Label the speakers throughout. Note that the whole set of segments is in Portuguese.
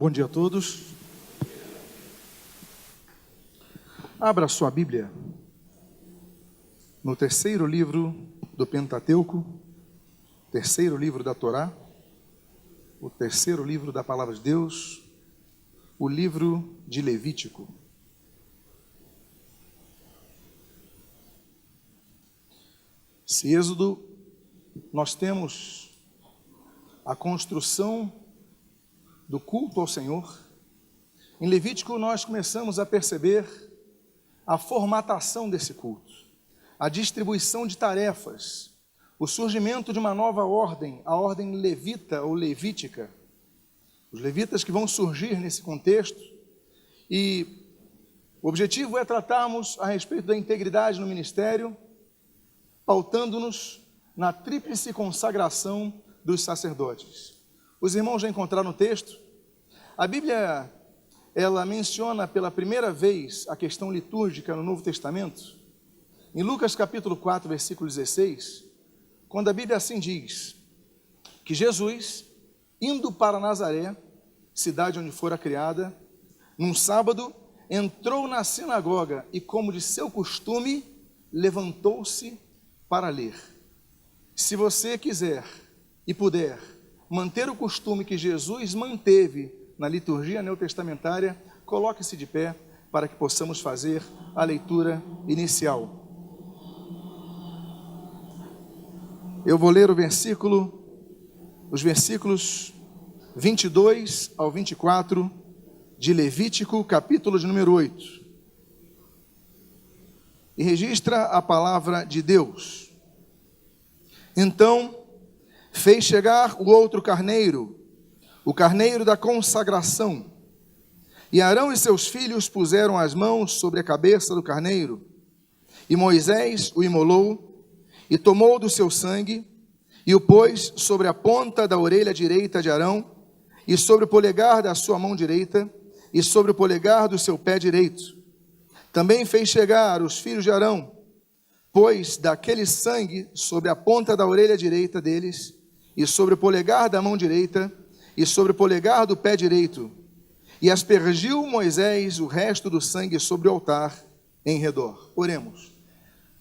Speaker 1: Bom dia a todos. Abra sua Bíblia no terceiro livro do Pentateuco, terceiro livro da Torá, o terceiro livro da Palavra de Deus, o livro de Levítico. Esse Êxodo, nós temos a construção do culto ao Senhor. Em Levítico nós começamos a perceber a formatação desse culto, a distribuição de tarefas, o surgimento de uma nova ordem, a ordem levita ou levítica, os levitas que vão surgir nesse contexto, e o objetivo é tratarmos a respeito da integridade no ministério, pautando-nos na tríplice consagração dos sacerdotes. Os irmãos já encontraram o texto? A Bíblia, ela menciona pela primeira vez a questão litúrgica no Novo Testamento, em Lucas capítulo 4, versículo 16, quando a Bíblia assim diz, que Jesus, indo para Nazaré, cidade onde fora criada, num sábado, entrou na sinagoga e, como de seu costume, levantou-se para ler. Se você quiser e puder manter o costume que Jesus manteve na liturgia neotestamentária, coloque-se de pé para que possamos fazer a leitura inicial. Eu vou ler os versículos 22 ao 24 de Levítico, capítulo de número 8. E registra a palavra de Deus. Então fez chegar o outro carneiro, o carneiro da consagração. E Arão e seus filhos puseram as mãos sobre a cabeça do carneiro. E Moisés o imolou, e tomou do seu sangue, e o pôs sobre a ponta da orelha direita de Arão, e sobre o polegar da sua mão direita, e sobre o polegar do seu pé direito. Também fez chegar os filhos de Arão, pôs daquele sangue sobre a ponta da orelha direita deles, e sobre o polegar da mão direita, e sobre o polegar do pé direito, e aspergiu Moisés o resto do sangue sobre o altar em redor. Oremos.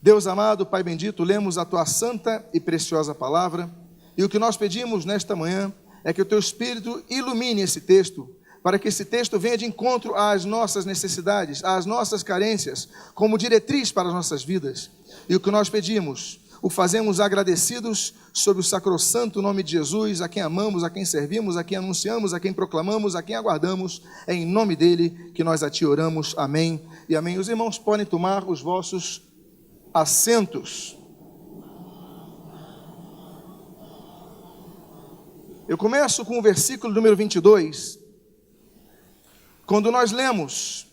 Speaker 1: Deus amado, Pai bendito, lemos a Tua santa e preciosa palavra, e o que nós pedimos nesta manhã é que o Teu Espírito ilumine esse texto, para que esse texto venha de encontro às nossas necessidades, às nossas carências, como diretriz para as nossas vidas. E o que nós pedimos, o fazemos agradecidos sobre o sacrossanto nome de Jesus, a quem amamos, a quem servimos, a quem anunciamos, a quem proclamamos, a quem aguardamos. É em nome dele que nós a Ti oramos. Amém e amém. Os irmãos podem tomar os vossos assentos. Eu começo com o versículo número 22, quando nós lemos,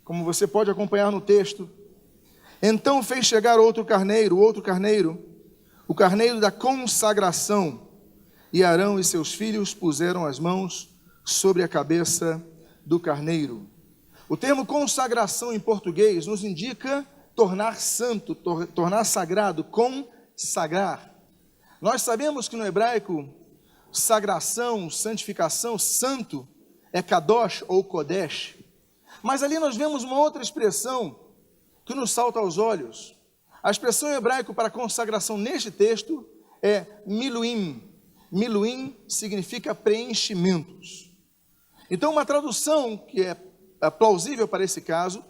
Speaker 1: como você pode acompanhar no texto, então fez chegar outro carneiro, o carneiro da consagração, e Arão e seus filhos puseram as mãos sobre a cabeça do carneiro. O termo consagração em português nos indica tornar santo, tornar sagrado, consagrar. Nós sabemos que no hebraico, sagração, santificação, santo, é kadosh ou kodesh. Mas ali nós vemos uma outra expressão que nos salta aos olhos. A expressão em hebraico para consagração neste texto é miluim. Miluim significa preenchimentos. Então uma tradução que é plausível para esse caso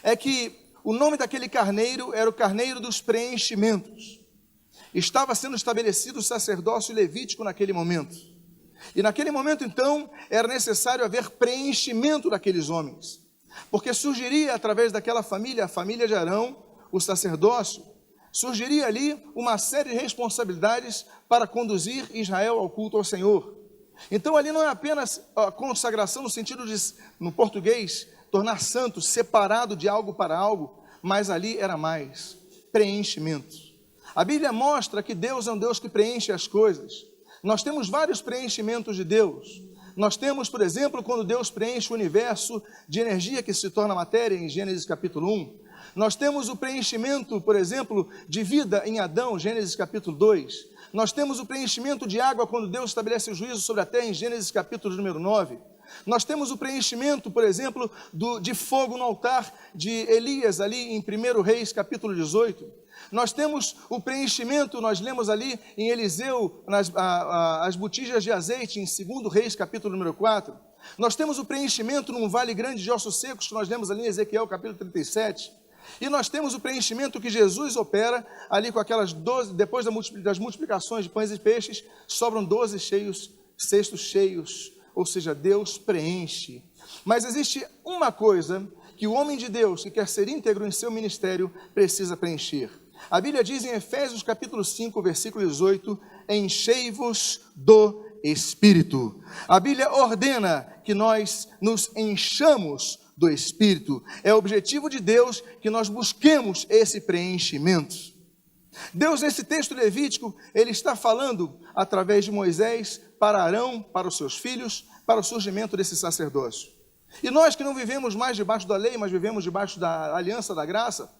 Speaker 1: é que o nome daquele carneiro era o carneiro dos preenchimentos. Estava sendo estabelecido o sacerdócio levítico naquele momento. E naquele momento, então, era necessário haver preenchimento daqueles homens, porque surgiria através daquela família, a família de Arão, o sacerdócio, surgiria ali uma série de responsabilidades para conduzir Israel ao culto ao Senhor. Então ali não é apenas a consagração no sentido de, no português, tornar santo, separado de algo para algo, mas ali era mais preenchimento. A Bíblia mostra que Deus é um Deus que preenche as coisas. Nós temos vários preenchimentos de Deus. Nós temos, por exemplo, quando Deus preenche o universo de energia que se torna matéria, em Gênesis capítulo 1. Nós temos o preenchimento, por exemplo, de vida em Adão, Gênesis capítulo 2. Nós temos o preenchimento de água quando Deus estabelece o juízo sobre a terra, em Gênesis capítulo número 9. Nós temos o preenchimento, por exemplo, de fogo no altar de Elias, ali em 1 Reis, capítulo 18. Nós temos o preenchimento, nós lemos ali em Eliseu, as botijas de azeite, em 2 Reis, capítulo número 4. Nós temos o preenchimento num vale grande de ossos secos, que nós lemos ali em Ezequiel, capítulo 37. E nós temos o preenchimento que Jesus opera ali com aquelas 12, depois das multiplicações de pães e peixes, sobram 12 cestos cheios, ou seja, Deus preenche. Mas existe uma coisa que o homem de Deus, que quer ser íntegro em seu ministério, precisa preencher. A Bíblia diz em Efésios capítulo 5, versículo 18, enchei-vos do Espírito. A Bíblia ordena que nós nos enchamos do Espírito. É o objetivo de Deus que nós busquemos esse preenchimento. Deus, nesse texto levítico, ele está falando através de Moisés para Arão, para os seus filhos, para o surgimento desse sacerdócio. E nós que não vivemos mais debaixo da lei, mas vivemos debaixo da aliança da graça,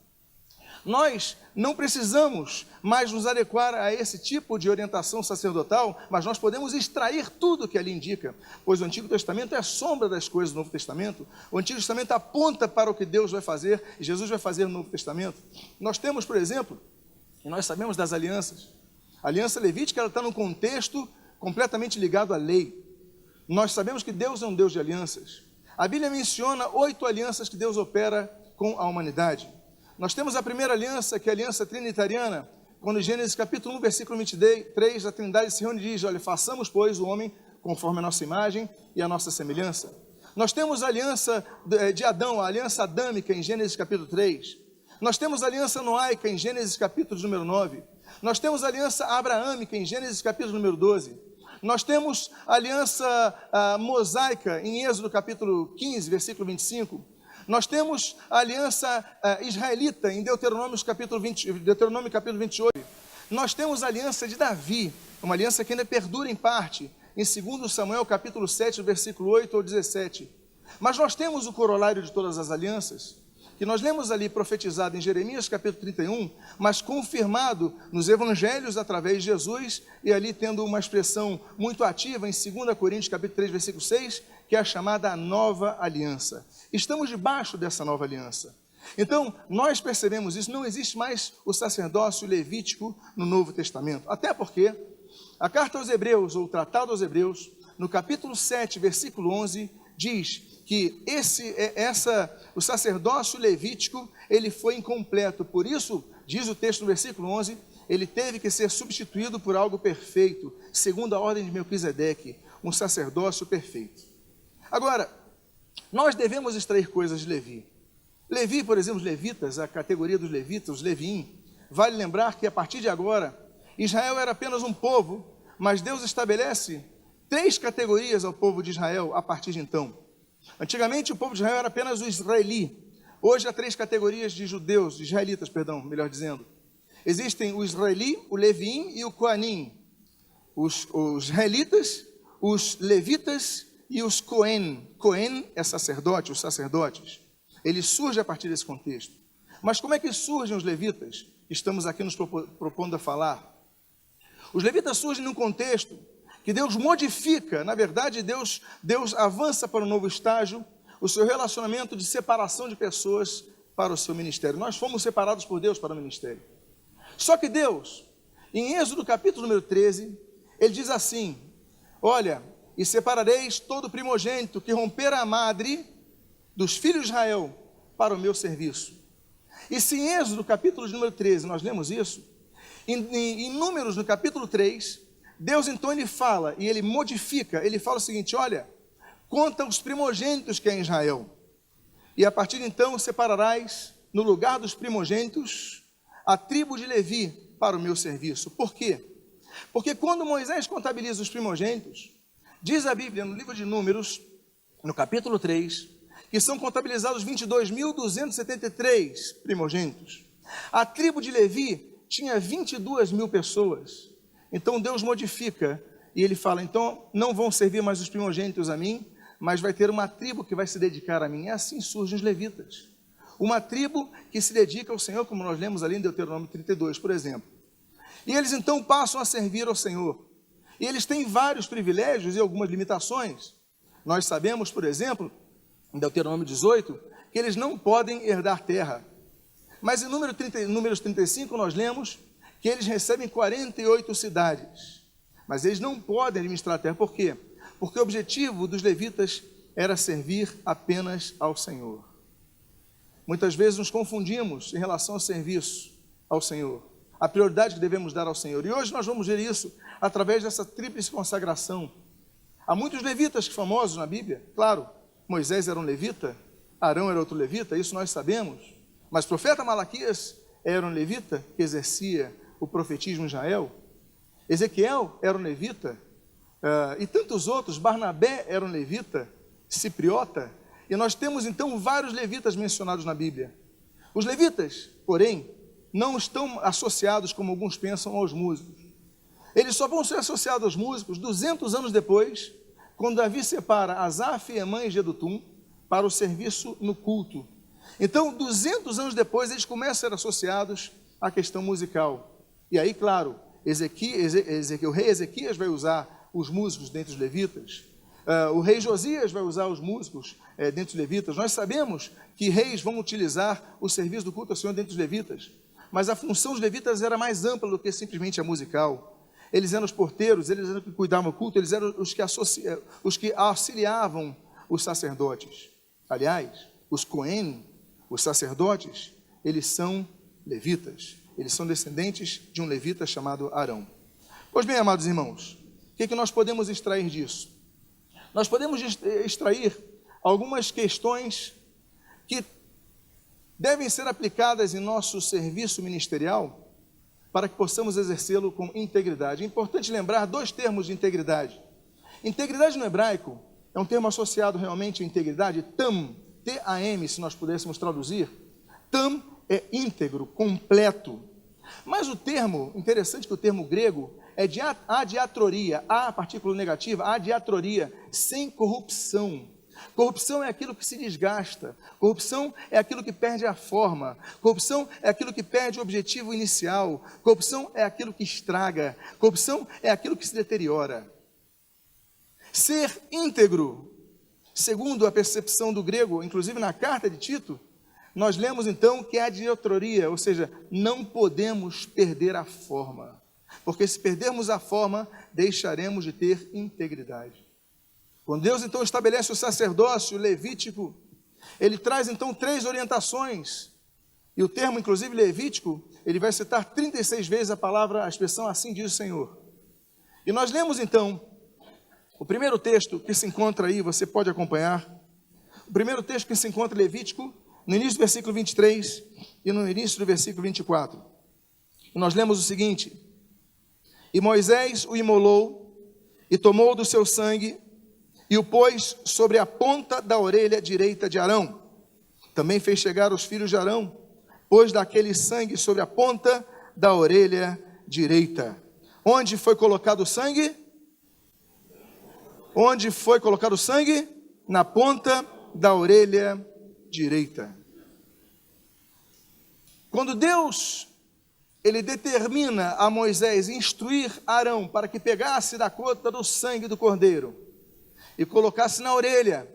Speaker 1: nós não precisamos mais nos adequar a esse tipo de orientação sacerdotal, mas nós podemos extrair tudo que ali indica, pois o Antigo Testamento é a sombra das coisas do Novo Testamento. O Antigo Testamento aponta para o que Deus vai fazer e Jesus vai fazer no Novo Testamento. Nós temos, por exemplo, e nós sabemos das alianças. A aliança levítica, ela está num contexto completamente ligado à lei. Nós sabemos que Deus é um Deus de alianças. A Bíblia menciona 8 alianças que Deus opera com a humanidade. Nós temos a primeira aliança, que é a aliança trinitariana, quando em Gênesis capítulo 1, versículo 23, a Trindade se reúne e diz, olha, façamos, pois, o homem conforme a nossa imagem e a nossa semelhança. Nós temos a aliança de Adão, a aliança adâmica em Gênesis capítulo 3. Nós temos a aliança noaica em Gênesis capítulo número 9. Nós temos a aliança abraâmica em Gênesis capítulo número 12. Nós temos a aliança mosaica em Êxodo capítulo 15, versículo 25. Nós temos a aliança israelita em Deuteronômio capítulo 28. Nós temos a aliança de Davi, uma aliança que ainda perdura em parte, em 2 Samuel capítulo 7, versículo 8 ou 17. Mas nós temos o corolário de todas as alianças, que nós lemos ali profetizado em Jeremias capítulo 31, mas confirmado nos evangelhos através de Jesus, e ali tendo uma expressão muito ativa em 2 Coríntios capítulo 3, versículo 6, que é a chamada nova aliança. Estamos debaixo dessa nova aliança. Então, nós percebemos isso, não existe mais o sacerdócio levítico no Novo Testamento. Até porque a carta aos Hebreus, ou o tratado aos Hebreus, no capítulo 7, versículo 11, diz que o sacerdócio levítico, ele foi incompleto. Por isso, diz o texto no versículo 11, ele teve que ser substituído por algo perfeito, segundo a ordem de Melquisedeque, um sacerdócio perfeito. Agora, nós devemos extrair coisas de Levi. Levi, por exemplo, os levitas, a categoria dos levitas, os leviim, vale lembrar que a partir de agora, Israel era apenas um povo, mas Deus estabelece 3 categorias ao povo de Israel a partir de então. Antigamente o povo de Israel era apenas o israeli. Hoje há 3 categorias de judeus, israelitas, perdão, melhor dizendo. Existem o israeli, o leviim e o coanim. Os israelitas, os levitas e os Cohen. Cohen é sacerdote, os sacerdotes. Ele surge a partir desse contexto. Mas como é que surgem os levitas? Estamos aqui nos propondo a falar. Os levitas surgem num contexto que Deus modifica, na verdade Deus avança para um novo estágio, o seu relacionamento de separação de pessoas para o seu ministério. Nós fomos separados por Deus para o ministério. Só que Deus, em Êxodo capítulo número 13, ele diz assim, olha, e separareis todo primogênito que romper a madre dos filhos de Israel para o meu serviço. E se em Êxodo capítulo número 13 nós lemos isso, em Números no capítulo 3, Deus então ele fala e ele modifica, ele fala o seguinte, olha, conta os primogênitos que é em Israel, e a partir de então separarás no lugar dos primogênitos a tribo de Levi para o meu serviço. Por quê? Porque quando Moisés contabiliza os primogênitos, diz a Bíblia no livro de Números, no capítulo 3, que são contabilizados 22.273 primogênitos. A tribo de Levi tinha 22.000 pessoas. Então Deus modifica e ele fala, então não vão servir mais os primogênitos a mim, mas vai ter uma tribo que vai se dedicar a mim. E assim surgem os levitas. Uma tribo que se dedica ao Senhor, como nós lemos ali em Deuteronômio 32, por exemplo. E eles então passam a servir ao Senhor. E eles têm vários privilégios e algumas limitações. Nós sabemos, por exemplo, em Deuteronômio 18, que eles não podem herdar terra. Mas em Números 35 nós lemos que eles recebem 48 cidades. Mas eles não podem administrar a terra. Por quê? Porque o objetivo dos levitas era servir apenas ao Senhor. Muitas vezes nos confundimos em relação ao serviço ao Senhor, a prioridade que devemos dar ao Senhor. E hoje nós vamos ver isso através dessa tríplice consagração. Há muitos levitas famosos na Bíblia, claro, Moisés era um levita, Arão era outro levita, isso nós sabemos, mas o profeta Malaquias era um levita que exercia o profetismo em Israel, Ezequiel era um levita, e tantos outros, Barnabé era um levita, Cipriota, e nós temos então vários levitas mencionados na Bíblia. Os levitas, porém, não estão associados, como alguns pensam, aos músicos. Eles só vão ser associados aos músicos 200 anos depois, quando Davi separa Asaf, Emã e Jedutum para o serviço no culto. Então, 200 anos depois, eles começam a ser associados à questão musical. E aí, claro, o rei Ezequias vai usar os músicos dentre os levitas. O rei Josias vai usar os músicos dentre os levitas. Nós sabemos que reis vão utilizar o serviço do culto ao Senhor dentre os levitas. Mas a função dos levitas era mais ampla do que simplesmente a musical. Eles eram os porteiros, eles eram os que cuidavam do culto, eles eram os que auxiliavam os sacerdotes. Aliás, os Cohen, os sacerdotes, eles são levitas. Eles são descendentes de um levita chamado Arão. Pois bem, amados irmãos, o que nós podemos extrair disso? Nós podemos extrair algumas questões que devem ser aplicadas em nosso serviço ministerial para que possamos exercê-lo com integridade. É importante lembrar dois termos de integridade. Integridade no hebraico é um termo associado realmente à integridade, tam, T-A-M, se nós pudéssemos traduzir. Tam é íntegro, completo. Mas o termo, interessante que o termo grego é de adiatroria, a partícula negativa, adiatroria, sem corrupção. Corrupção é aquilo que se desgasta, corrupção é aquilo que perde a forma, corrupção é aquilo que perde o objetivo inicial, corrupção é aquilo que estraga, corrupção é aquilo que se deteriora. Ser íntegro, segundo a percepção do grego, inclusive na carta de Tito, nós lemos então que é adiatroria, ou seja, não podemos perder a forma, porque se perdermos a forma, deixaremos de ter integridade. Quando Deus então estabelece o sacerdócio levítico, ele traz então 3 orientações, e o termo inclusive levítico, ele vai citar 36 vezes a expressão assim diz o Senhor. E nós lemos então, o primeiro texto que se encontra aí, você pode acompanhar, o primeiro texto que se encontra em Levítico, no início do versículo 23 e no início do versículo 24. E nós lemos o seguinte: E Moisés o imolou, e tomou do seu sangue, e o pôs sobre a ponta da orelha direita de Arão. Também fez chegar os filhos de Arão, pôs daquele sangue sobre a ponta da orelha direita. Onde foi colocado o sangue? Onde foi colocado o sangue? Na ponta da orelha direita. Quando Deus, ele determina a Moisés instruir Arão para que pegasse da gota do sangue do cordeiro e colocasse na orelha,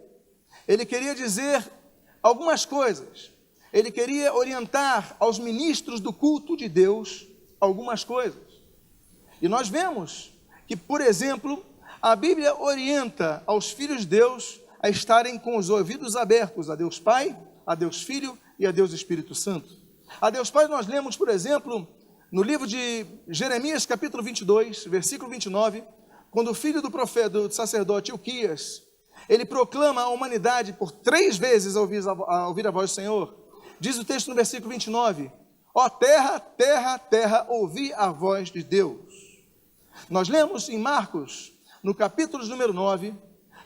Speaker 1: ele queria dizer algumas coisas. Ele queria orientar aos ministros do culto de Deus algumas coisas. E nós vemos que, por exemplo, a Bíblia orienta aos filhos de Deus a estarem com os ouvidos abertos a Deus Pai, a Deus Filho e a Deus Espírito Santo. A Deus Pai nós lemos, por exemplo, no livro de Jeremias, capítulo 22, versículo 29, quando o filho do profeta, do sacerdote Ilquias, ele proclama à humanidade por 3 vezes a ouvir a voz do Senhor. Diz o texto no versículo 29, ó terra, terra, terra, ouvi a voz de Deus. Nós lemos em Marcos, no capítulo número 9,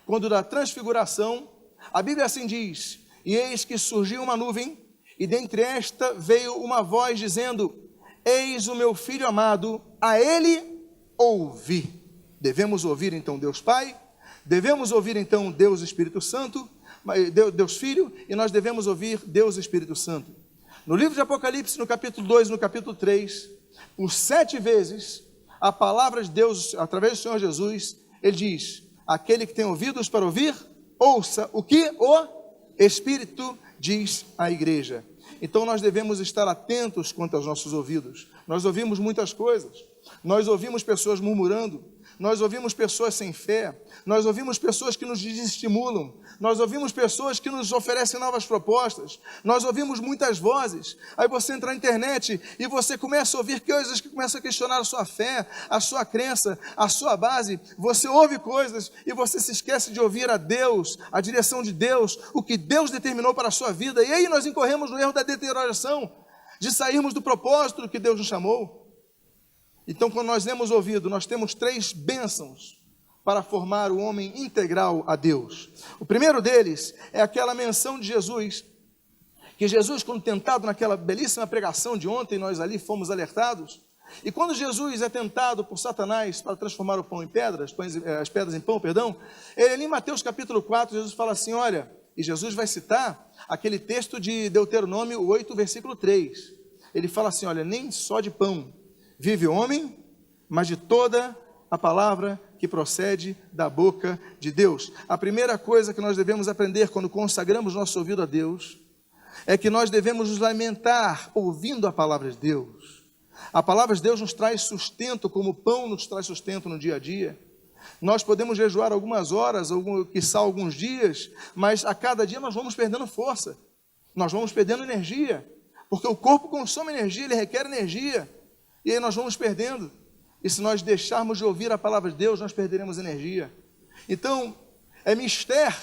Speaker 1: quando da transfiguração, a Bíblia assim diz, e eis que surgiu uma nuvem, e dentre esta veio uma voz dizendo, eis o meu filho amado, a ele ouvi. Devemos ouvir então Deus Pai, devemos ouvir então Deus Espírito Santo, Deus Filho, e nós devemos ouvir Deus Espírito Santo. No livro de Apocalipse, no capítulo 2 e no capítulo 3, por 7 vezes, a palavra de Deus, através do Senhor Jesus, ele diz, aquele que tem ouvidos para ouvir, ouça o que o Espírito diz à igreja. Então nós devemos estar atentos quanto aos nossos ouvidos. Nós ouvimos muitas coisas. Nós ouvimos pessoas murmurando. Nós ouvimos pessoas sem fé. Nós ouvimos pessoas que nos desestimulam. Nós ouvimos pessoas que nos oferecem novas propostas. Nós ouvimos muitas vozes. Aí você entra na internet e você começa a ouvir coisas que começam a questionar a sua fé, a sua crença, a sua base. Você ouve coisas e você se esquece de ouvir a Deus, a direção de Deus, o que Deus determinou para a sua vida. E aí nós incorremos no erro da deterioração, de sairmos do propósito que Deus nos chamou. Então, quando nós demos ouvido, nós temos 3 bênçãos para formar o homem integral a Deus. O primeiro deles é aquela menção de Jesus, que Jesus, quando tentado naquela belíssima pregação de ontem, nós ali fomos alertados, e quando Jesus é tentado por Satanás para transformar o pão em pedras, as pedras em pão, ele ali em Mateus capítulo 4, Jesus fala assim, olha, e Jesus vai citar aquele texto de Deuteronômio 8, versículo 3. Ele fala assim, olha, nem só de pão vive o homem, mas de toda a palavra que procede da boca de Deus. A primeira coisa que nós devemos aprender quando consagramos nosso ouvido a Deus, é que nós devemos nos alimentar ouvindo a palavra de Deus. A palavra de Deus nos traz sustento, como o pão nos traz sustento no dia a dia. Nós podemos jejuar algumas horas, quiçá alguns dias, mas a cada dia nós vamos perdendo força, nós vamos perdendo energia, porque o corpo consome energia, ele requer energia. E aí nós vamos perdendo. E se nós deixarmos de ouvir a palavra de Deus, nós perderemos energia. Então, é mister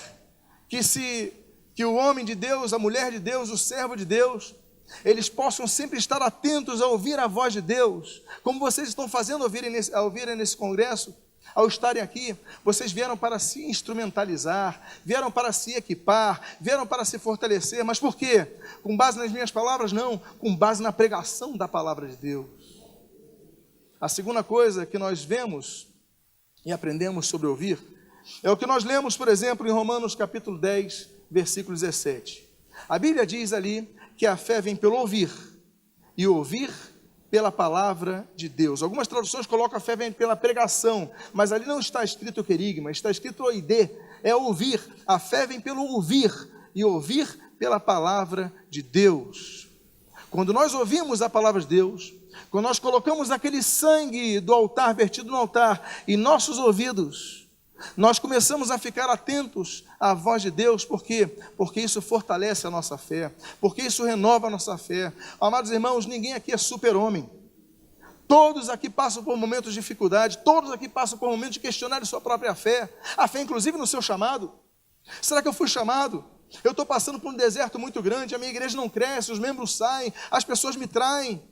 Speaker 1: que o homem de Deus, a mulher de Deus, o servo de Deus, eles possam sempre estar atentos a ouvir a voz de Deus, como vocês estão fazendo a ouvirem nesse congresso. Ao estarem aqui, vocês vieram para se instrumentalizar, vieram para se equipar, vieram para se fortalecer. Mas por quê? Com base nas minhas palavras? Não, com base na pregação da palavra de Deus. A segunda coisa que nós vemos e aprendemos sobre ouvir, é o que nós lemos, por exemplo, em Romanos capítulo 10, versículo 17. A Bíblia diz ali que a fé vem pelo ouvir, e ouvir pela palavra de Deus. Algumas traduções colocam a fé vem pela pregação, mas ali não está escrito querigma, está escrito oide, é ouvir. A fé vem pelo ouvir, e ouvir pela palavra de Deus. Quando nós ouvimos a palavra de Deus, quando nós colocamos aquele sangue do altar, vertido no altar, em nossos ouvidos, nós começamos a ficar atentos à voz de Deus. Por quê? Porque isso fortalece a nossa fé, porque isso renova a nossa fé. Amados irmãos, ninguém aqui é super-homem. Todos aqui passam por momentos de dificuldade, todos aqui passam por momentos de questionar sua própria fé, a fé inclusive no seu chamado. Será que eu fui chamado? Eu estou passando por um deserto muito grande, a minha igreja não cresce, os membros saem, as pessoas me traem.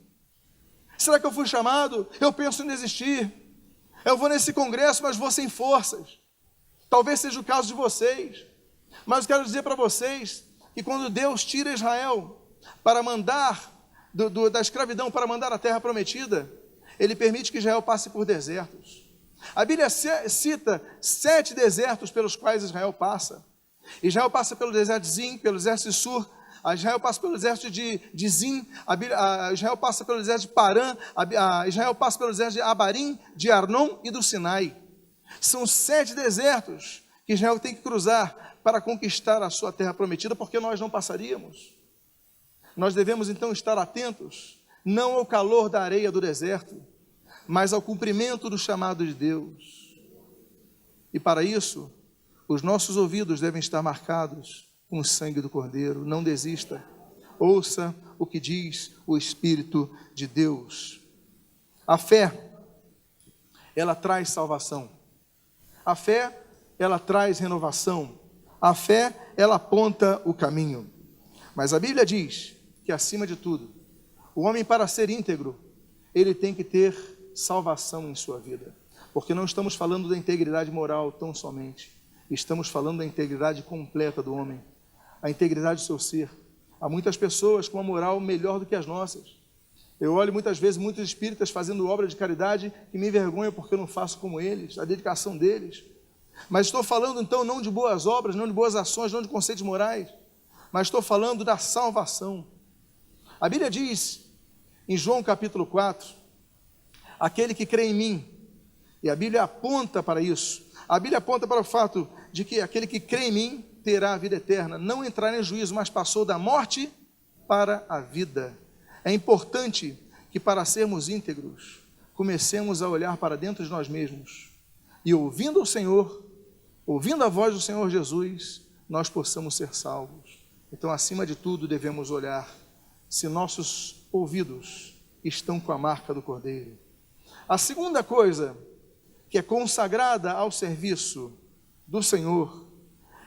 Speaker 1: Será que eu fui chamado? Eu penso em desistir. Eu vou nesse congresso, mas vou sem forças. Talvez seja o caso de vocês. Mas eu quero dizer para vocês que quando Deus tira Israel para mandar da escravidão, para mandar a terra prometida, Ele permite que Israel passe por desertos. A Bíblia cita 7 desertos pelos quais Israel passa. Israel passa pelo deserto de Zin, pelo deserto de Sur, Israel passa pelo deserto de Zin, Israel passa pelo deserto de Parã, Israel passa pelo deserto de Abarim, de Arnon e do Sinai. São 7 desertos que Israel tem que cruzar para conquistar a sua terra prometida, porque nós não passaríamos. Nós devemos então estar atentos, não ao calor da areia do deserto, mas ao cumprimento do chamado de Deus. E para isso, os nossos ouvidos devem estar marcados com o sangue do Cordeiro. Não desista, ouça o que diz o Espírito de Deus. A fé, ela traz salvação. A fé, ela traz renovação. A fé, ela aponta o caminho. Mas a Bíblia diz que, acima de tudo, o homem, para ser íntegro, ele tem que ter salvação em sua vida. Porque não estamos falando da integridade moral tão somente. Estamos falando da integridade completa do homem, a integridade do seu ser. Há muitas pessoas com uma moral melhor do que as nossas. Eu olho muitas vezes muitos espíritas fazendo obra de caridade que me envergonham porque eu não faço como eles, a dedicação deles. Mas estou falando então não de boas obras, não de boas ações, não de conceitos morais, mas estou falando da salvação. A Bíblia diz, em João capítulo 4, aquele que crê em mim, e a Bíblia aponta para isso. A Bíblia aponta para o fato de que aquele que crê em mim terá a vida eterna, não entrará em juízo, mas passou da morte para a vida. É importante que, para sermos íntegros, comecemos a olhar para dentro de nós mesmos e, ouvindo o Senhor, ouvindo a voz do Senhor Jesus, nós possamos ser salvos. Então, acima de tudo, devemos olhar se nossos ouvidos estão com a marca do Cordeiro. A segunda coisa que é consagrada ao serviço do Senhor,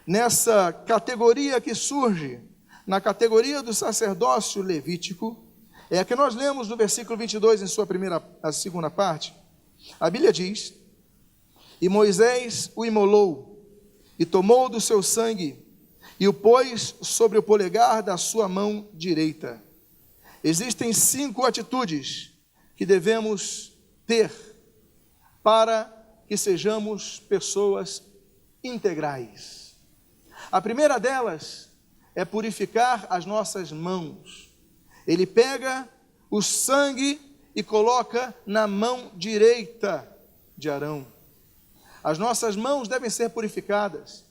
Speaker 1: nessa categoria que surge, na categoria do sacerdócio levítico, é a que nós lemos no versículo 22, em a segunda parte. A Bíblia diz: e Moisés o imolou, e tomou do seu sangue, e o pôs sobre o polegar da sua mão direita. Existem 5 atitudes que devemos ter para que sejamos pessoas integrais. A primeira delas é purificar as nossas mãos. Ele pega o sangue e coloca na mão direita de Arão. As nossas mãos devem ser purificadas.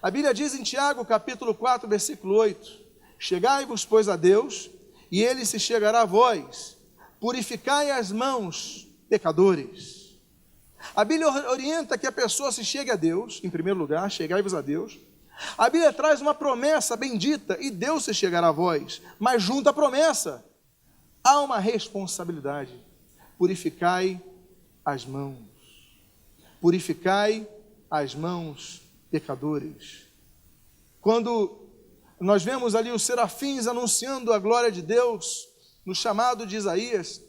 Speaker 1: A Bíblia diz em Tiago, capítulo 4, versículo 8: chegai-vos, pois, a Deus, e Ele se chegará a vós. Purificai as mãos, pecadores. A Bíblia orienta que a pessoa se chegue a Deus, em primeiro lugar, chegai-vos a Deus. A Bíblia traz uma promessa bendita, e Deus se chegará a vós. Mas junto à promessa, há uma responsabilidade: purificai as mãos. Purificai as mãos, pecadores. Quando nós vemos ali os serafins anunciando a glória de Deus, no chamado de Isaías,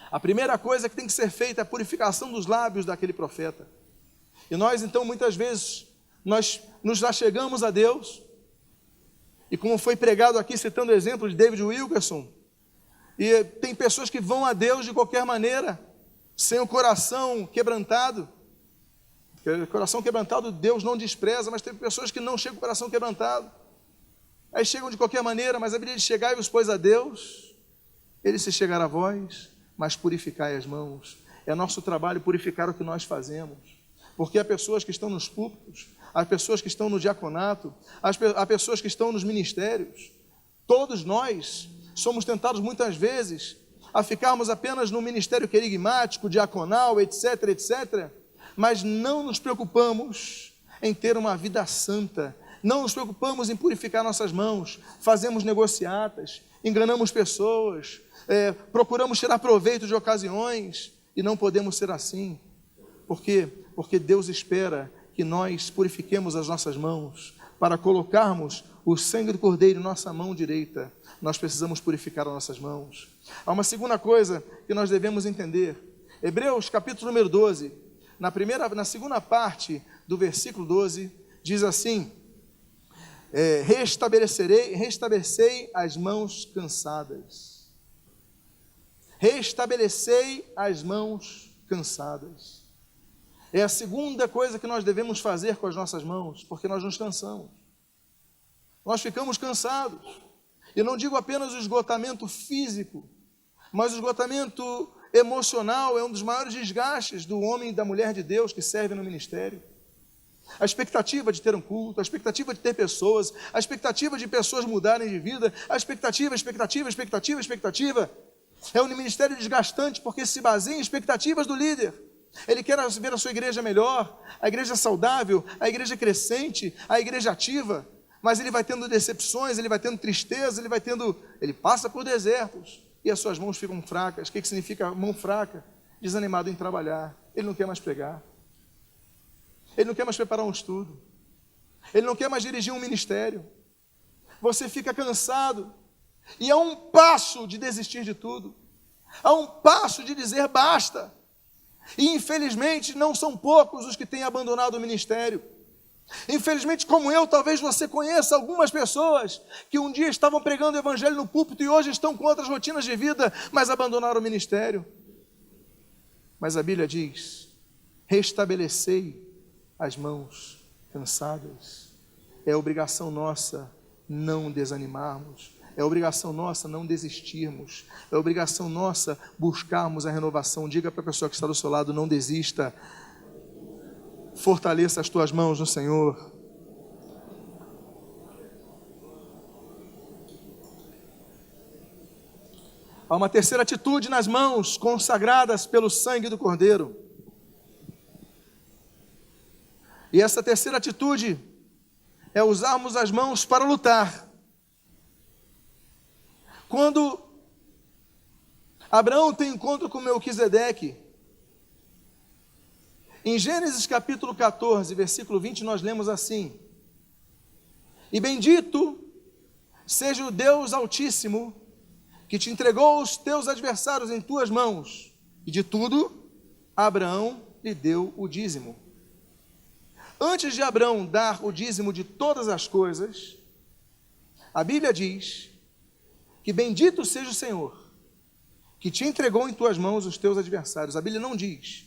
Speaker 1: a primeira coisa que tem que ser feita é a purificação dos lábios daquele profeta. E nós, então, muitas vezes, nós nos achegamos a Deus, e como foi pregado aqui, citando o exemplo de David Wilkerson, e tem pessoas que vão a Deus de qualquer maneira, sem o coração quebrantado. O coração quebrantado Deus não despreza, mas tem pessoas que não chegam com o coração quebrantado. Aí chegam de qualquer maneira, mas a Bíblia diz: chegai-vos, pois, a Deus, Ele se chegará a vós, mas purificai as mãos. É nosso trabalho purificar o que nós fazemos, porque há pessoas que estão nos púlpitos, há pessoas que estão no diaconato, há pessoas que estão nos ministérios. Todos nós somos tentados muitas vezes a ficarmos apenas no ministério querigmático, diaconal, etc, etc, mas não nos preocupamos em ter uma vida santa, não nos preocupamos em purificar nossas mãos, fazemos negociatas, enganamos pessoas, procuramos tirar proveito de ocasiões, e não podemos ser assim. Por quê? Porque Deus espera que nós purifiquemos as nossas mãos. Para colocarmos o sangue do Cordeiro em nossa mão direita, nós precisamos purificar as nossas mãos. Há uma segunda coisa que nós devemos entender. Hebreus capítulo número 12, na segunda parte do versículo 12, diz assim: restabelecei as mãos cansadas. Restabelecei as mãos cansadas. É a segunda coisa que nós devemos fazer com as nossas mãos, porque nós nos cansamos. Nós ficamos cansados. Eu não digo apenas o esgotamento físico, mas o esgotamento emocional é um dos maiores desgastes do homem e da mulher de Deus que serve no ministério. A expectativa de ter um culto, a expectativa de ter pessoas, a expectativa de pessoas mudarem de vida, a expectativa. É um ministério desgastante porque se baseia em expectativas do líder. Ele quer ver a sua igreja melhor, a igreja saudável, a igreja crescente, a igreja ativa, mas ele vai tendo decepções, ele vai tendo tristeza, ele passa por desertos e as suas mãos ficam fracas. O que significa mão fraca? Desanimado em trabalhar, ele não quer mais pregar, ele não quer mais preparar um estudo, ele não quer mais dirigir um ministério. Você fica cansado, e a um passo de desistir de tudo, a um passo de dizer basta. E infelizmente não são poucos os que têm abandonado o ministério. Infelizmente, como eu, talvez você conheça algumas pessoas que um dia estavam pregando o evangelho no púlpito e hoje estão com outras rotinas de vida, mas abandonaram o ministério. Mas a Bíblia diz: restabelecei as mãos cansadas. É obrigação nossa não desanimarmos. É obrigação nossa não desistirmos. É obrigação nossa buscarmos a renovação. Diga para a pessoa que está do seu lado: não desista. Fortaleça as tuas mãos no Senhor. Há uma terceira atitude nas mãos consagradas pelo sangue do Cordeiro. E essa terceira atitude é usarmos as mãos para lutar. Quando Abraão tem encontro com Melquisedeque, em Gênesis capítulo 14, versículo 20, nós lemos assim: E bendito seja o Deus Altíssimo, que te entregou os teus adversários em tuas mãos, e de tudo Abraão lhe deu o dízimo. Antes de Abraão dar o dízimo de todas as coisas, a Bíblia diz que bendito seja o Senhor, que te entregou em tuas mãos os teus adversários. A Bíblia não diz,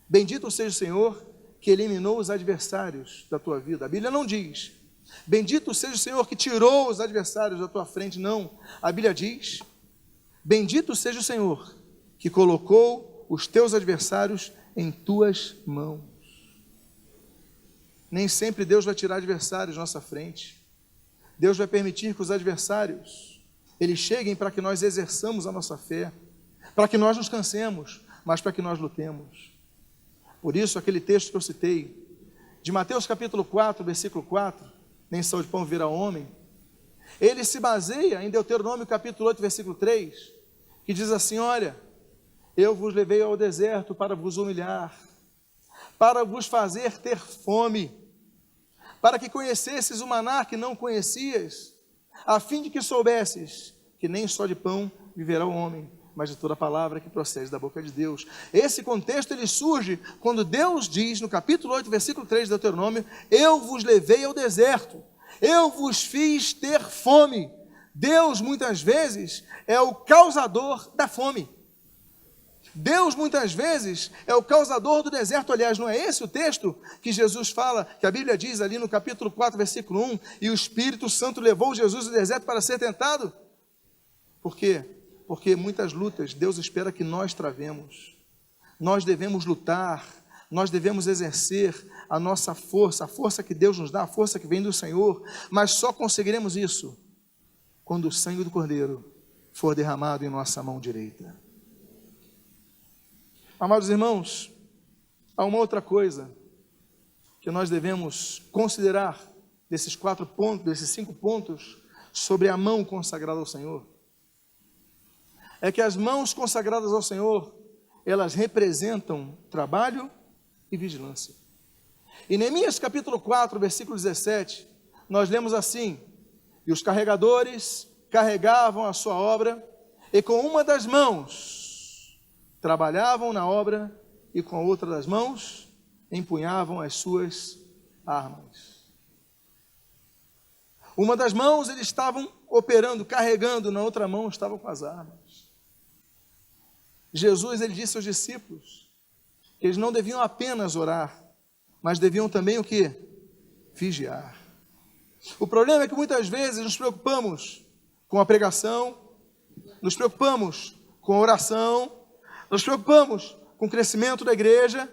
Speaker 1: bendito seja o Senhor, que eliminou os adversários da tua vida. A Bíblia não diz, bendito seja o Senhor, que tirou os adversários da tua frente. Não, a Bíblia diz, bendito seja o Senhor, que colocou os teus adversários em tuas mãos. Nem sempre Deus vai tirar adversários da nossa frente. Deus vai permitir que os adversários, eles cheguem para que nós exerçamos a nossa fé, para que nós nos cansemos, mas para que nós lutemos. Por isso, aquele texto que eu citei, de Mateus capítulo 4, versículo 4, nem só de pão virá homem, ele se baseia em Deuteronômio capítulo 8, versículo 3, que diz assim: olha, eu vos levei ao deserto para vos humilhar, para vos fazer ter fome, para que conhecesses o maná que não conhecias, a fim de que soubesses que nem só de pão viverá o homem, mas de toda palavra que procede da boca de Deus. Esse contexto ele surge quando Deus diz no capítulo 8, versículo 3 de Deuteronômio: eu vos levei ao deserto, eu vos fiz ter fome. Deus muitas vezes é o causador da fome. Deus muitas vezes é o causador do deserto. Aliás, não é esse o texto que Jesus fala, que a Bíblia diz ali no capítulo 4, versículo 1, e o Espírito Santo levou Jesus ao deserto para ser tentado? Por quê? Porque muitas lutas Deus espera que nós travemos. Nós devemos lutar, nós devemos exercer a nossa força, a força que Deus nos dá, a força que vem do Senhor, mas só conseguiremos isso quando o sangue do Cordeiro for derramado em nossa mão direita. Amados irmãos, há uma outra coisa que nós devemos considerar desses 4 pontos, desses 5 pontos, sobre a mão consagrada ao Senhor. É que as mãos consagradas ao Senhor, elas representam trabalho e vigilância. Em Neemias capítulo 4, versículo 17, nós lemos assim: e os carregadores carregavam a sua obra, e com uma das mãos trabalhavam na obra, e com a outra das mãos empunhavam as suas armas. Uma das mãos eles estavam operando, carregando, na outra mão estavam com as armas. Jesus, ele disse aos discípulos que eles não deviam apenas orar, mas deviam também o quê? Vigiar. O problema é que muitas vezes nos preocupamos com a pregação, nos preocupamos com a oração, nos preocupamos com o crescimento da igreja,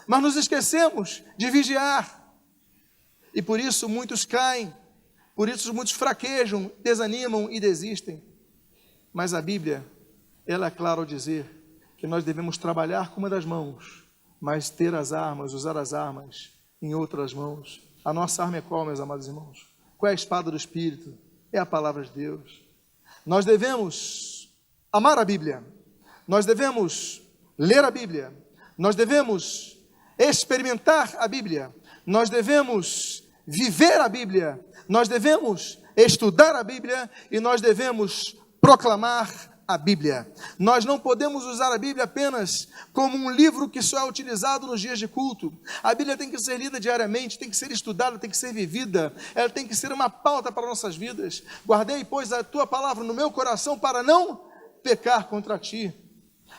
Speaker 1: mas nos esquecemos de vigiar. E por isso muitos caem, por isso muitos fraquejam, desanimam e desistem. Mas a Bíblia, ela é clara ao dizer que nós devemos trabalhar com uma das mãos, mas ter as armas, usar as armas em outras mãos. A nossa arma é qual, meus amados irmãos? Qual é a espada do Espírito? É a palavra de Deus. Nós devemos amar a Bíblia, nós devemos ler a Bíblia, nós devemos experimentar a Bíblia, nós devemos viver a Bíblia, nós devemos estudar a Bíblia e nós devemos proclamar a Bíblia. Nós não podemos usar a Bíblia apenas como um livro que só é utilizado nos dias de culto. A Bíblia tem que ser lida diariamente, tem que ser estudada, tem que ser vivida, ela tem que ser uma pauta para nossas vidas. Guardei, pois, a tua palavra no meu coração para não pecar contra ti.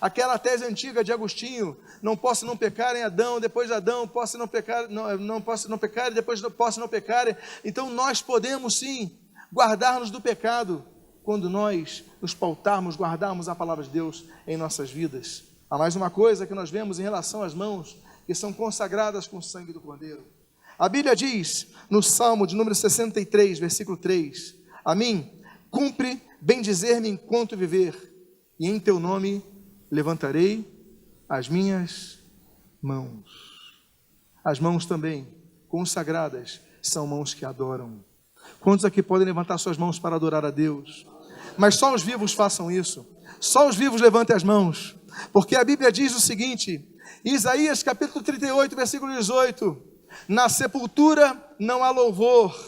Speaker 1: Aquela tese antiga de Agostinho: não posso não pecar em Adão, depois de Adão posso não pecar, não posso não pecar e depois posso não pecar. Então nós podemos sim guardar-nos do pecado quando nós nos pautarmos, guardarmos a palavra de Deus em nossas vidas. Há mais uma coisa que nós vemos em relação às mãos, que são consagradas com o sangue do Cordeiro. A Bíblia diz, no Salmo de número 63, versículo 3, a mim, cumpre bendizer-me enquanto viver, e em teu nome levantarei as minhas mãos. As mãos também, consagradas, são mãos que adoram. Quantos aqui podem levantar suas mãos para adorar a Deus? Mas só os vivos façam isso. Só os vivos levantem as mãos. Porque a Bíblia diz o seguinte, Isaías capítulo 38, versículo 18, na sepultura não há louvor,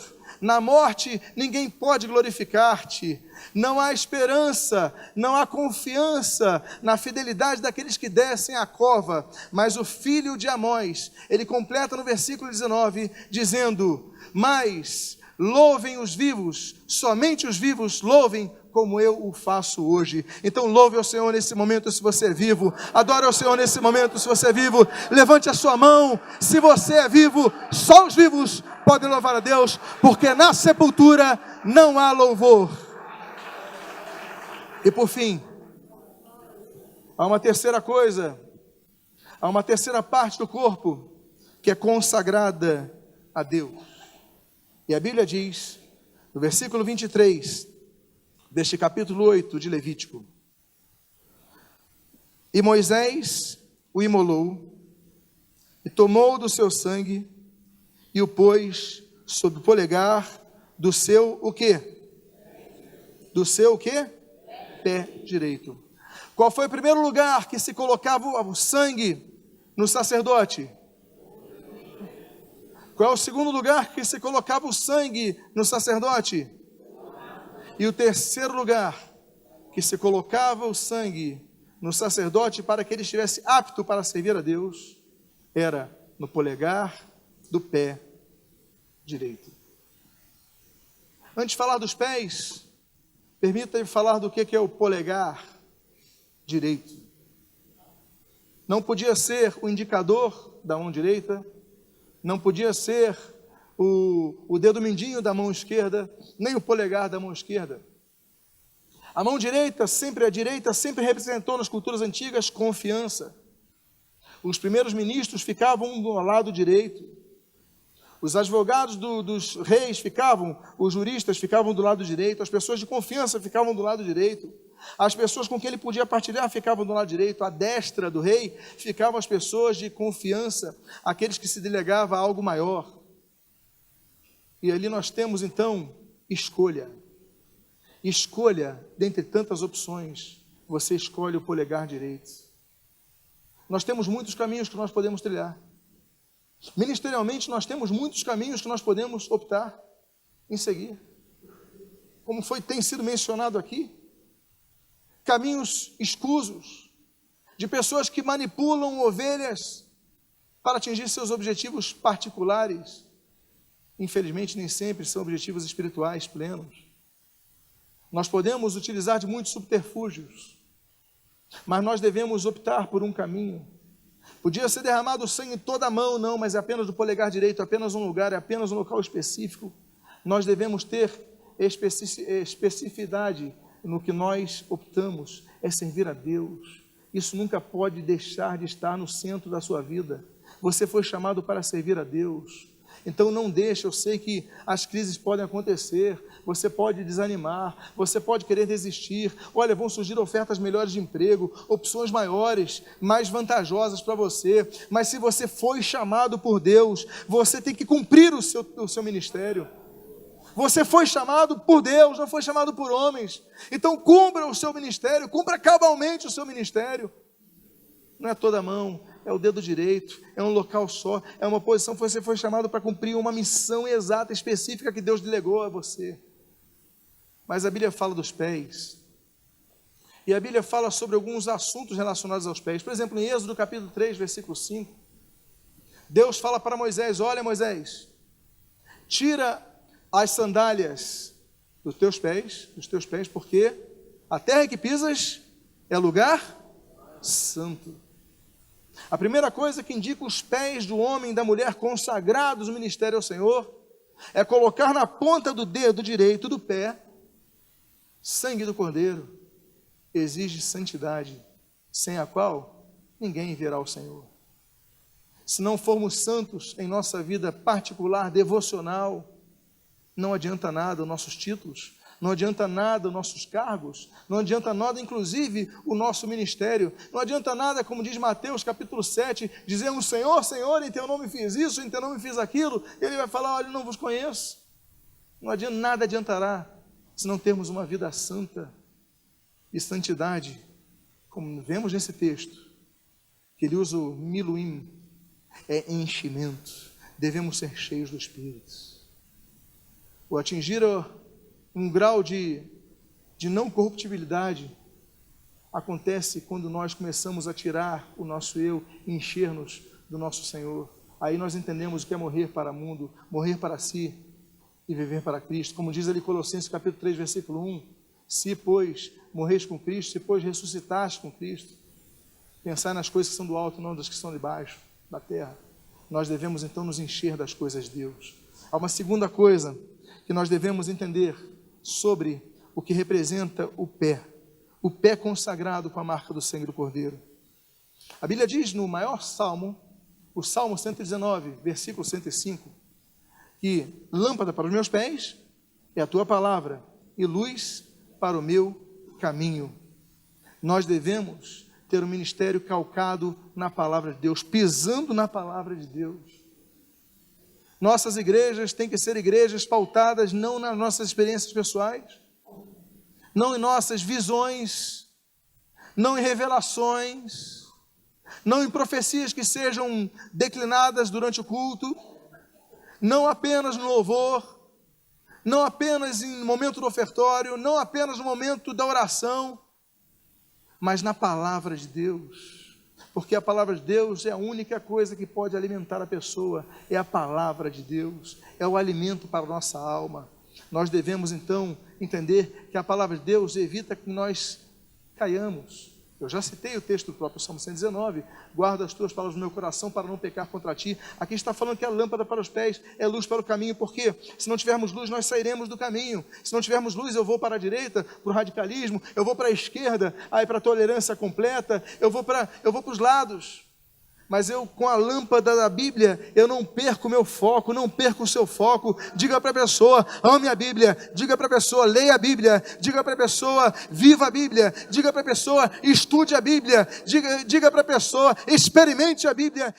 Speaker 1: na morte ninguém pode glorificar-te, não há esperança, não há confiança na fidelidade daqueles que descem à cova, mas o filho de Amós, ele completa no versículo 19, dizendo, mas louvem os vivos, somente os vivos louvem como eu o faço hoje. Então louve ao Senhor nesse momento se você é vivo, adore ao Senhor nesse momento se você é vivo, levante a sua mão, se você é vivo, só os vivos podem louvar a Deus, porque na sepultura não há louvor. E por fim, há uma terceira coisa, há uma terceira parte do corpo que é consagrada a Deus. E a Bíblia diz, no versículo 23, deste capítulo 8 de Levítico, e Moisés o imolou, e tomou do seu sangue, e o pôs sobre o polegar do seu, o quê? Do seu o quê? Pé direito. Qual foi o primeiro lugar que se colocava o sangue no sacerdote? Qual é o segundo lugar que se colocava o sangue no sacerdote? E o terceiro lugar que se colocava o sangue no sacerdote para que ele estivesse apto para servir a Deus, era no polegar do pé direito. Antes de falar dos pés, permita-me falar do que é o polegar direito. Não podia ser o indicador da mão direita, não podia ser o dedo mindinho da mão esquerda, nem o polegar da mão esquerda. A mão direita sempre representou nas culturas antigas confiança. Os primeiros ministros ficavam do lado direito. Os advogados dos reis ficavam, os juristas ficavam do lado direito, as pessoas de confiança ficavam do lado direito, as pessoas com quem ele podia partilhar ficavam do lado direito, à destra do rei ficavam as pessoas de confiança, aqueles que se delegavam a algo maior. E ali nós temos então escolha. Escolha, dentre tantas opções, você escolhe o polegar direito. Nós temos muitos caminhos que nós podemos trilhar. Ministerialmente, nós temos muitos caminhos que nós podemos optar em seguir. Como tem sido mencionado aqui, caminhos escusos, de pessoas que manipulam ovelhas para atingir seus objetivos particulares. Infelizmente, nem sempre são objetivos espirituais plenos. Nós podemos utilizar de muitos subterfúgios, mas nós devemos optar por um caminho. Podia ser derramado sangue em toda a mão, não, mas é apenas do polegar direito, apenas um lugar, é apenas um local específico. Nós devemos ter especificidade no que nós optamos, é servir a Deus. Isso nunca pode deixar de estar no centro da sua vida. Você foi chamado para servir a Deus. Então não deixe, eu sei que as crises podem acontecer, você pode desanimar, você pode querer desistir, olha, vão surgir ofertas melhores de emprego, opções maiores, mais vantajosas para você, mas se você foi chamado por Deus, você tem que cumprir o seu ministério. Você foi chamado por Deus, não foi chamado por homens, então cumpra o seu ministério, cumpra cabalmente o seu ministério. Não é toda a mão, é o dedo direito, é um local só, é uma posição que você foi chamado para cumprir uma missão exata, específica que Deus delegou a você. Mas a Bíblia fala dos pés, e a Bíblia fala sobre alguns assuntos relacionados aos pés. Por exemplo, em Êxodo capítulo 3, versículo 5, Deus fala para Moisés, olha Moisés, tira as sandálias dos teus pés, porque a terra que pisas é lugar santo. A primeira coisa que indica os pés do homem e da mulher consagrados no ministério ao Senhor é colocar na ponta do dedo direito do pé sangue do Cordeiro. Exige santidade, sem a qual ninguém verá o Senhor. Se não formos santos em nossa vida particular, devocional, não adianta nada os nossos títulos, não adianta nada os nossos cargos, não adianta nada, inclusive, o nosso ministério, não adianta nada, como diz Mateus capítulo 7, dizemos: Senhor, Senhor, em teu nome fiz isso, em teu nome fiz aquilo. Ele vai falar: olha, não vos conheço. Não adianta, nada adiantará, se não termos uma vida santa. E santidade, como vemos nesse texto, que ele usa o miluim, é enchimento. Devemos ser cheios do Espírito. O atingir um grau de não corruptibilidade acontece quando nós começamos a tirar o nosso eu e encher-nos do nosso Senhor. Aí nós entendemos o que é morrer para o mundo, morrer para si e viver para Cristo. Como diz ali Colossenses capítulo 3, versículo 1, se, pois, morreis com Cristo, se, pois, ressuscitaste com Cristo, pensar nas coisas que são do alto, não das que são de baixo, da terra. Nós devemos então nos encher das coisas de Deus. Há uma segunda coisa que nós devemos entender sobre o que representa o pé consagrado com a marca do sangue do Cordeiro. A Bíblia diz no maior salmo, o Salmo 119, versículo 105, que lâmpada para os meus pés é a tua palavra e luz para o meu caminho. Nós devemos ter um ministério calcado na palavra de Deus, pisando na palavra de Deus. Nossas igrejas têm que ser igrejas pautadas não nas nossas experiências pessoais, não em nossas visões, não em revelações, não em profecias que sejam declinadas durante o culto, não apenas no louvor, não apenas em momento do ofertório, não apenas no momento da oração, mas na palavra de Deus. Porque a palavra de Deus é a única coisa que pode alimentar a pessoa, é a palavra de Deus, é o alimento para a nossa alma. Nós devemos então entender que a palavra de Deus evita que nós caiamos. Eu já citei o texto do próprio Salmo 119, guarda as tuas palavras no meu coração para não pecar contra ti. Aqui está falando que a lâmpada para os pés é luz para o caminho, porque se não tivermos luz, nós sairemos do caminho. Se não tivermos luz, eu vou para a direita, para o radicalismo, eu vou para a esquerda, aí para a tolerância completa, eu vou para os lados. Mas eu, com a lâmpada da Bíblia, eu não perco o meu foco, não perco o seu foco. Diga para a pessoa: ame a Bíblia. Diga para a pessoa: leia a Bíblia. Diga para a pessoa: viva a Bíblia. Diga para a pessoa: estude a Bíblia. Diga para a pessoa: experimente a Bíblia.